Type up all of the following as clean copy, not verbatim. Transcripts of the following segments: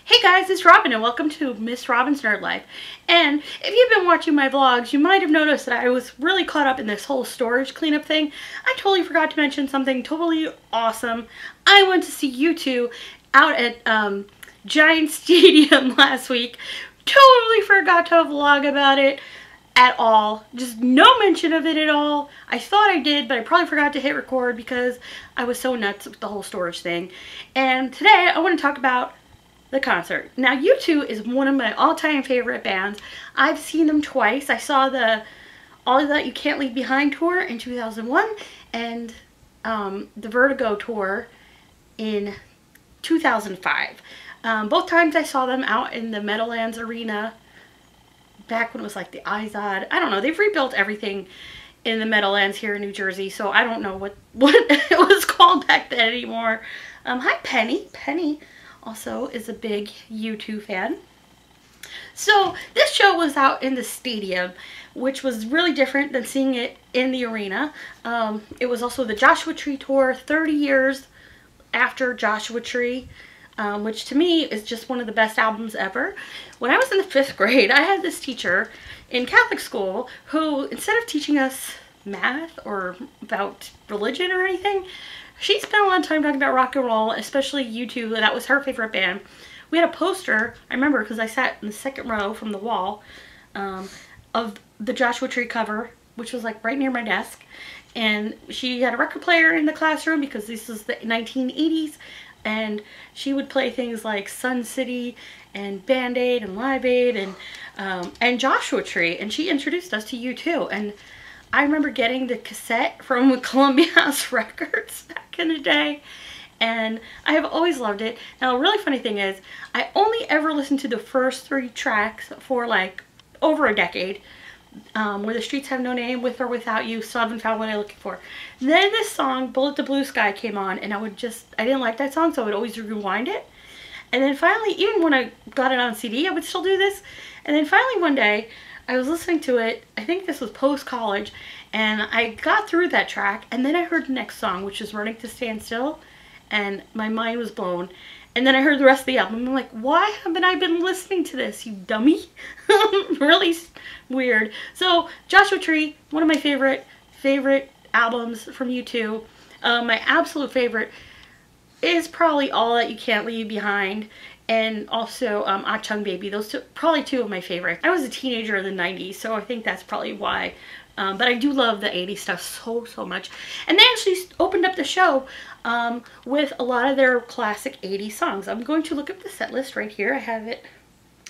Hey guys, it's Robin and welcome to Miss Robin's Nerd Life. And if you've been watching my vlogs, you might have noticed that I was really caught up in this whole storage cleanup thing. I totally forgot to mention something totally awesome. I went to see U2 out at Giant Stadium last week. Totally forgot to vlog about it at all. Just no mention of it at all. I thought I did, but I probably forgot to hit record because I was so nuts with the whole storage thing. And today I want to talk about the concert. Now, U2 is one of my all-time favorite bands. I've seen them twice. I saw the All That You Can't Leave Behind tour in 2001 and the Vertigo tour in 2005. Both times I saw them out in the Meadowlands Arena back when it was like the Izod. I don't know. They've rebuilt everything in the Meadowlands here in New Jersey, so I don't know what it was called back then anymore. Hi, Penny. Penny also is a big U2 fan. So this show was out in the stadium, which was really different than seeing it in the arena. It was also the Joshua Tree tour, 30 years after Joshua Tree, which to me is just one of the best albums ever. When I was in the 5th grade, I had this teacher in Catholic school who, instead of teaching us math or about religion or anything, she spent a lot of time talking about rock and roll, especially U2. That was her favorite band. We had a poster, I remember, because I sat in the second row from the wall, of the Joshua Tree cover, which was like right near my desk. And she had a record player in the classroom because this is the 1980s. And she would play things like Sun City and Band-Aid and Live Aid and Joshua Tree. And she introduced us to U2. And I remember getting the cassette from Columbia House Records back in the day, and I have always loved it. Now, a really funny thing is, I only ever listened to the first 3 tracks for like over a decade, where the streets have no name, With or Without You, Still Haven't Found What I'm Looking For. Then this song, Bullet the Blue Sky, came on, and I didn't like that song, so I would always rewind it. And then finally, even when I got it on CD, I would still do this. And then finally one day, I was listening to it, I think this was post-college, and I got through that track, and then I heard the next song, which is Running to Stand Still, and my mind was blown. And then I heard the rest of the album, and I'm like, why haven't I been listening to this, you dummy? Really weird. So, Joshua Tree, one of my favorite albums from U2. My absolute favorite is probably All That You Can't Leave Behind, and also Ah Chung Baby. Those two, probably 2 of my favorites. I was a teenager in the 90s, so I think that's probably why. But I do love the 80s stuff so much. And they actually opened up the show with a lot of their classic 80s songs. I'm going to look up the set list right here. I have it.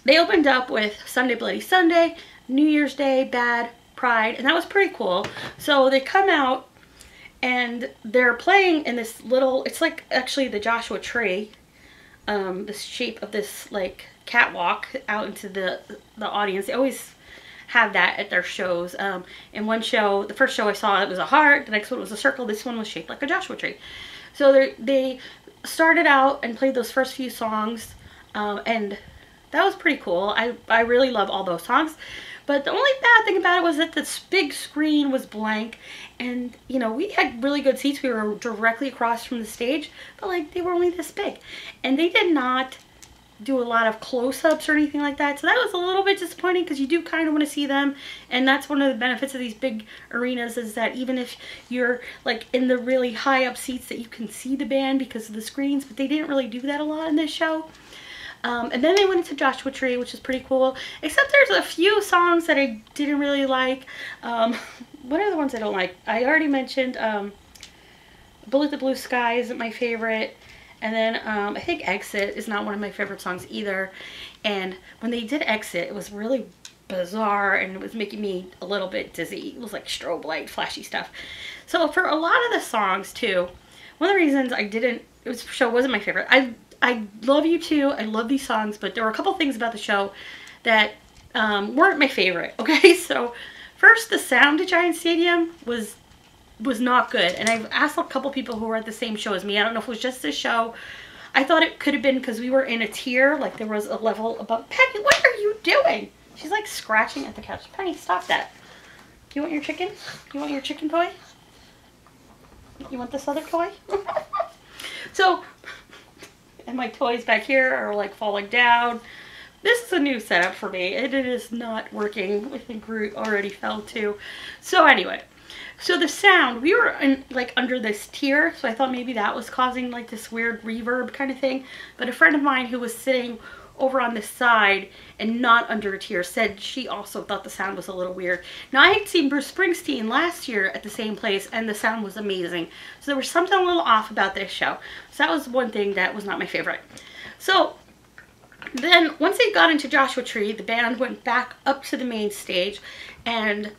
They opened up with Sunday Bloody Sunday, New Year's Day, Bad, Pride, and that was pretty cool. So they come out and they're playing in this little, it's like actually the Joshua Tree, the shape of this like catwalk out into the audience. They always have that at their shows. In one show, the first show I saw, it was a heart, the next one was a circle, this one was shaped like a Joshua Tree. So they started out and played those first few songs, and that was pretty cool. I really love all those songs. But the only bad thing about it was that this big screen was blank, and you know, we had really good seats. We were directly across from the stage, but like they were only this big, and they did not do a lot of close-ups or anything like that. So that was a little bit disappointing because you do kind of want to see them, and that's one of the benefits of these big arenas, is that even if you're like in the really high up seats, that you can see the band because of the screens. But they didn't really do that a lot in this show. And then they went into Joshua Tree, which is pretty cool, except there's a few songs that I didn't really like. What are the ones I don't like? I already mentioned Bullet the Blue Sky isn't my favorite. And then I think Exit is not one of my favorite songs either. And when they did Exit, it was really bizarre and it was making me a little bit dizzy. It was like strobe light, flashy stuff. So for a lot of the songs too, one of the reasons this show wasn't my favorite. I love U2, I love these songs, but there were a couple things about the show that weren't my favorite. Okay, so first, the sound at Giant Stadium was not good, and I've asked a couple people who were at the same show as me. I don't know if it was just this show. I thought it could have been because we were in a tier, like there was a level above. Penny, what are you doing? She's like scratching at the couch. Penny, stop that. You want your chicken? You want your chicken toy? You want this other toy? So And my toys back here are like falling down. This is a new setup for me. It is not working. I think Groot already fell too. So anyway, so the sound, we were in, like under this tier, so I thought maybe that was causing like this weird reverb kind of thing. But a friend of mine who was sitting over on this side and not under a tier said she also thought the sound was a little weird. Now, I had seen Bruce Springsteen last year at the same place and the sound was amazing. So there was something a little off about this show. So that was one thing that was not my favorite. So then once they got into Joshua Tree, the band went back up to the main stage and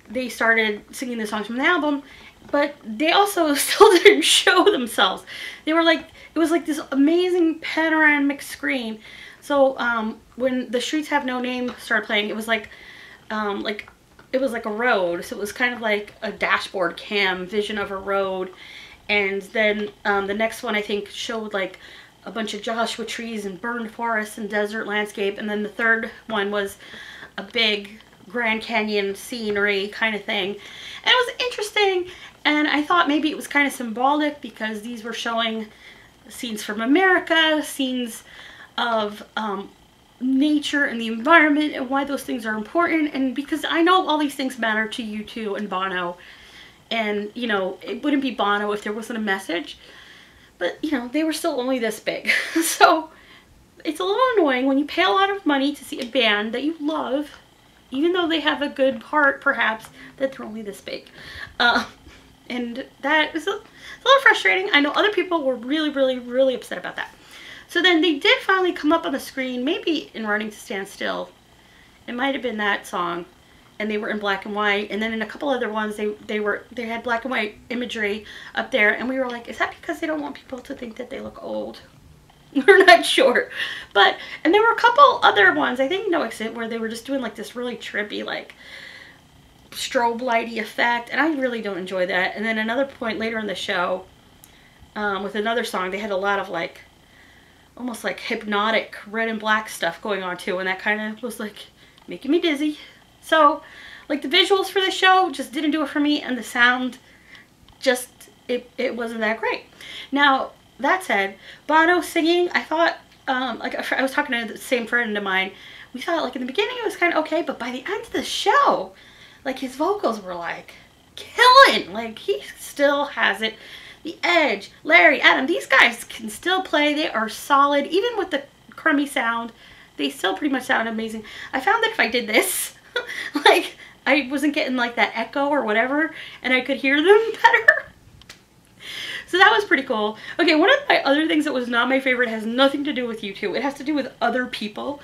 they started singing the songs from the album, but they also still didn't show themselves. They were like, it was like this amazing panoramic screen. So when The Streets Have No Name started playing, it was like it was like a road. So it was kind of like a dashboard cam vision of a road. And then the next one I think showed like a bunch of Joshua trees and burned forests and desert landscape. And then the third one was a big Grand Canyon scenery kind of thing. And it was interesting. And I thought maybe it was kind of symbolic because these were showing scenes from America, scenes of nature and the environment and why those things are important, and because I know all these things matter to U2 and Bono, and you know, it wouldn't be Bono if there wasn't a message, but you know, they were still only this big. So it's a little annoying when you pay a lot of money to see a band that you love, even though they have a good heart perhaps, that they're only this big. And that is a little frustrating. I know other people were really upset about that. So then they did finally come up on the screen, maybe in Running to Stand Still. It might have been that song. And they were in black and white. And then in a couple other ones, they had black and white imagery up there. And we were like, is that because they don't want people to think that they look old? We're not sure. But, and there were a couple other ones, I think No Exit, where they were just doing like this really trippy, like strobe lighty effect. And I really don't enjoy that. And then another point later in the show, with another song, they had a lot of like, almost like hypnotic red and black stuff going on too, and that kind of was like making me dizzy. So like the visuals for the show just didn't do it for me, and the sound just it wasn't that great. Now that said, Bono singing, I thought like I was talking to the same friend of mine, we thought like in the beginning it was kind of okay, but by the end of the show, like his vocals were like killing. Like he still has it. The Edge, Larry, Adam, these guys can still play. They are solid. Even with the crummy sound, they still pretty much sound amazing. I found that if I did this, like, I wasn't getting like that echo or whatever, and I could hear them better. So that was pretty cool. Okay, one of my other things that was not my favorite has nothing to do with U2. It has to do with other people.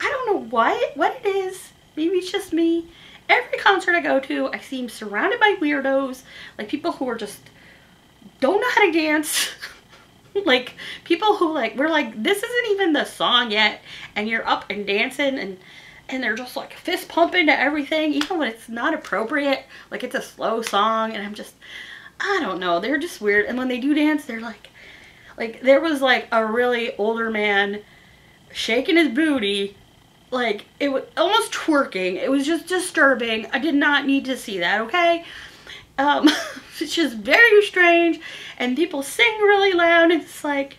I don't know what it is. Maybe it's just me. Every concert I go to, I seem surrounded by weirdos, like people who are just don't know how to dance. Like people who like, we're like, this isn't even the song yet, and you're up and dancing, and they're just like fist pumping to everything, even when it's not appropriate, like it's a slow song, and I'm just, I don't know, they're just weird. And when they do dance, they're like there was like a really older man shaking his booty, like it was almost twerking. It was just disturbing. I did not need to see that, okay? It's just very strange, and people sing really loud, and it's like,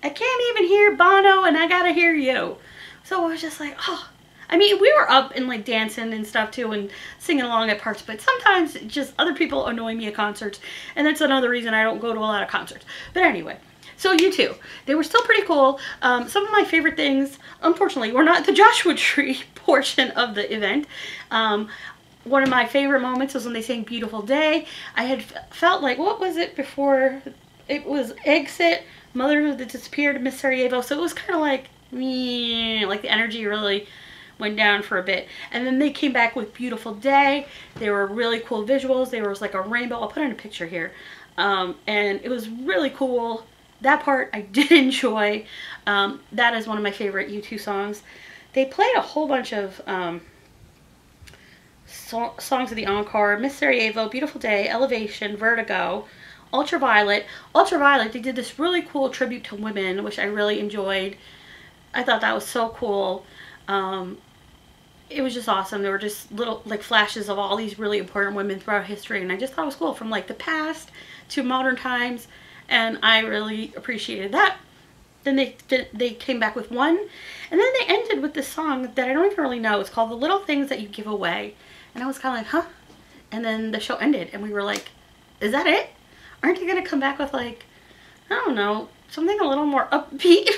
I can't even hear Bono, and I gotta hear you. So I was just like, oh. I mean, we were up and like dancing and stuff too, and singing along at parts, but sometimes just other people annoy me at concerts, and that's another reason I don't go to a lot of concerts. But anyway, so U2, they were still pretty cool. Some of my favorite things, unfortunately, were not the Joshua Tree portion of the event. One of my favorite moments was when they sang Beautiful Day. I had felt like, what was it before? It was Exit, Mother That Disappeared, Miss Sarajevo. So it was kind of like, meh, like the energy really went down for a bit. And then they came back with Beautiful Day. They were really cool visuals. There was like a rainbow. I'll put in a picture here. And it was really cool. That part I did enjoy. That is one of my favorite U2 songs. They played a whole bunch of songs of the encore: Miss Sarajevo, Beautiful Day, Elevation, Vertigo, Ultraviolet. Ultraviolet, they did this really cool tribute to women, which I really enjoyed. I thought that was so cool. It was just awesome. There were just little like flashes of all these really important women throughout history, and I just thought it was cool, from like the past to modern times, and I really appreciated that. Then they came back with one, and then they ended with this song that I don't even really know. It's called The Little Things That You Give Away. And I was kind of like, huh? And then the show ended, and we were like, is that it? Aren't they going to come back with, like, I don't know, something a little more upbeat?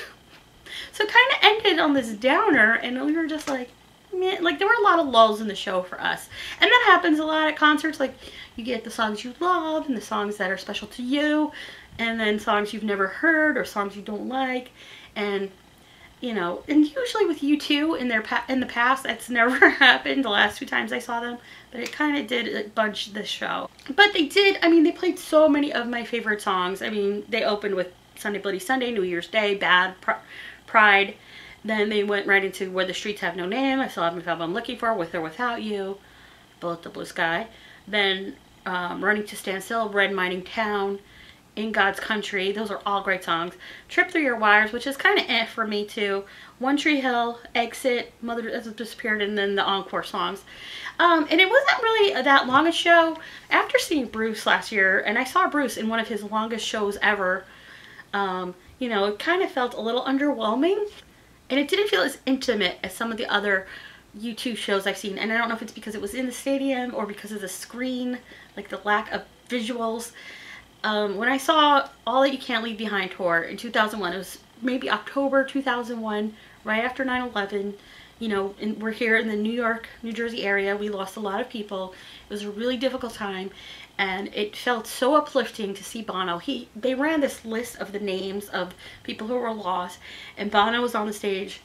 So it kind of ended on this downer, and we were just like, man, like there were a lot of lulls in the show for us. And that happens a lot at concerts. Like you get the songs you love and the songs that are special to you, and then songs you've never heard or songs you don't like. And you know, and usually with U2 in the past, that's never happened the last 2 times I saw them, but it kind of did bunch this show. But they did, I mean, they played so many of my favorite songs. I mean, they opened with Sunday Bloody Sunday, New Year's Day, Bad, Pride. Then they went right into Where the Streets Have No Name, I Still Haven't Found What I'm Looking For, With or Without You, Bullet the Blue Sky. Then Running to Stand Still, Red Mining Town, In God's Country. Those are all great songs. Trip Through Your Wires, which is kind of for me too. One Tree Hill, Exit, Mother Has Disappeared, and then the encore songs. And it wasn't really that long a show. After seeing Bruce last year, and I saw Bruce in one of his longest shows ever, you know, it kind of felt a little underwhelming. And it didn't feel as intimate as some of the other U2 shows I've seen. And I don't know if it's because it was in the stadium or because of the screen, like the lack of visuals. When I saw All That You Can't Leave Behind tour in 2001, it was maybe October 2001, right after 9/11. You know, and we're here in the New York, New Jersey area. We lost a lot of people. It was a really difficult time, and it felt so uplifting to see Bono. They ran this list of the names of people who were lost, and Bono was on the stage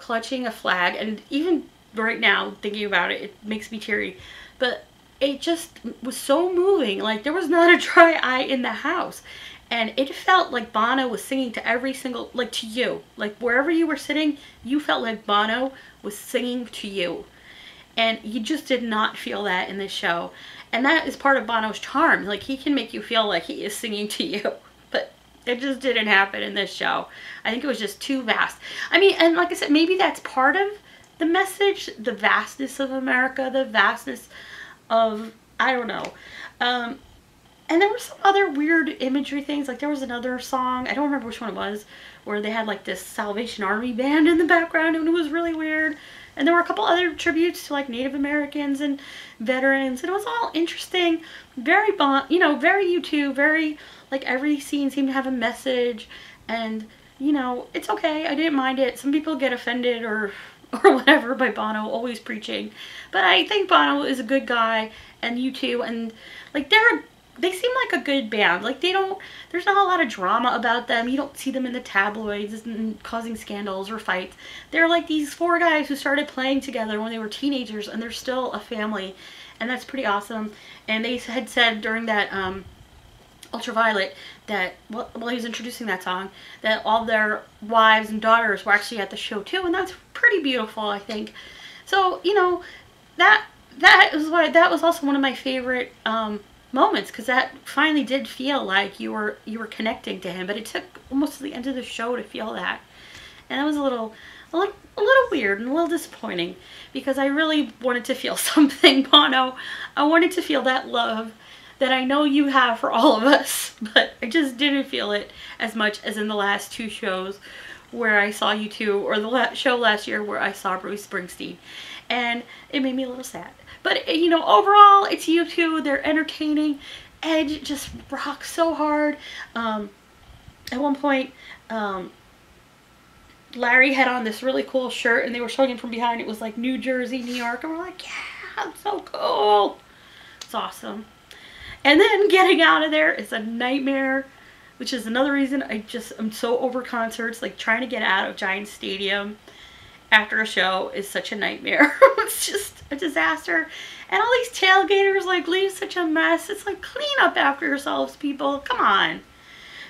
clutching a flag. And even right now, thinking about it, it makes me teary. But it just was so moving. Like, there was not a dry eye in the house. And it felt like Bono was singing to every single, like to you. Like wherever you were sitting, you felt like Bono was singing to you. And you just did not feel that in this show. And that is part of Bono's charm. Like, he can make you feel like he is singing to you. But it just didn't happen in this show. I think it was just too vast. I mean, and like I said, maybe that's part of the message. The vastness of America. The vastness of, I don't know. And there were some other weird imagery things. Like there was another song, I don't remember which one it was, where they had like this Salvation Army band in the background, and it was really weird. And there were a couple other tributes to like Native Americans and veterans, and it was all interesting. Very you know, very U2, very like every scene seemed to have a message, and you know, it's okay. I didn't mind it. Some people get offended or whatever by Bono always preaching, but I think Bono is a good guy, and U2, and like they seem like a good band. Like there's not a lot of drama about them. You don't see them in the tabloids and causing scandals or fights. They're like these 4 guys who started playing together when they were teenagers, and they're still a family, and that's pretty awesome. And they had said during that Ultraviolet that, while he was introducing that song, that all their wives and daughters were actually at the show too, and that's pretty beautiful, I think. So, you know, that was also one of my favorite moments, because that finally did feel like you were connecting to him. But it took almost to the end of the show to feel that, and that was a little weird and a little disappointing, because I really wanted to feel something, Bono. I wanted to feel that love that I know you have for all of us, but I just didn't feel it as much as in the last 2 shows where I saw U2, or the show last year where I saw Bruce Springsteen, and it made me a little sad. But, you know, overall, it's U2. They're entertaining. Edge just rocks so hard. At one point, Larry had on this really cool shirt, and they were showing him from behind. It was like New Jersey, New York, and we're like, yeah, it's so cool. It's awesome. And then getting out of there is a nightmare, which is another reason I'm so over concerts. Like, trying to get out of Giant Stadium after a show is such a nightmare. It's just a disaster. And all these tailgaters like leave such a mess. It's like, clean up after yourselves, people. Come on.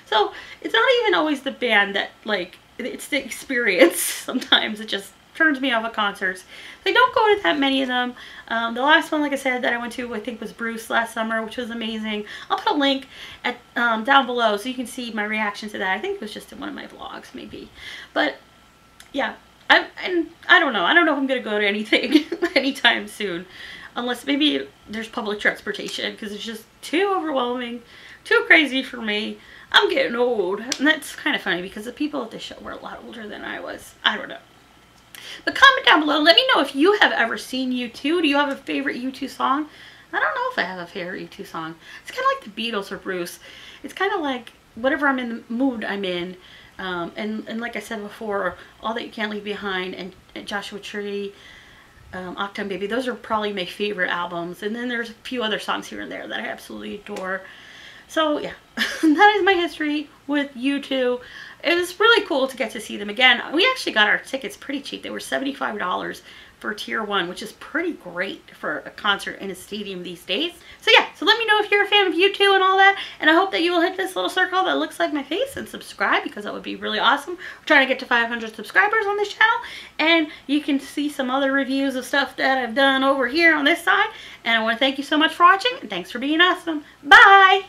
So it's not even always the band that, like, it's the experience. Sometimes it just turns me off of concerts. So I don't go to that many of them. The last one, like I said, that I went to, I think, was Bruce last summer, which was amazing. I'll put a link at down below so you can see my reaction to that. I think it was just in one of my vlogs, maybe. But yeah. And I don't know. I don't know if I'm going to go to anything anytime soon. Unless maybe there's public transportation, because it's just too overwhelming, too crazy for me. I'm getting old. And that's kind of funny because the people at the show were a lot older than I was. I don't know. But comment down below. Let me know if you have ever seen U2. Do you have a favorite U2 song? I don't know if I have a favorite U2 song. It's kind of like the Beatles or Bruce. It's kind of like whatever I'm in the mood I'm in. And like I said before, All That You Can't Leave Behind and Joshua Tree, Octown Baby. Those are probably my favorite albums. And then there's a few other songs here and there that I absolutely adore. So yeah, that is my history with U2. It was really cool to get to see them again. We actually got our tickets pretty cheap. They were $75 for tier 1, which is pretty great for a concert in a stadium these days. So yeah, so let me know if you're a fan of U2 and all that. And I hope that you will hit this little circle that looks like my face and subscribe, because that would be really awesome. We're trying to get to 500 subscribers on this channel. And you can see some other reviews of stuff that I've done over here on this side. And I want to thank you so much for watching. And thanks for being awesome. Bye!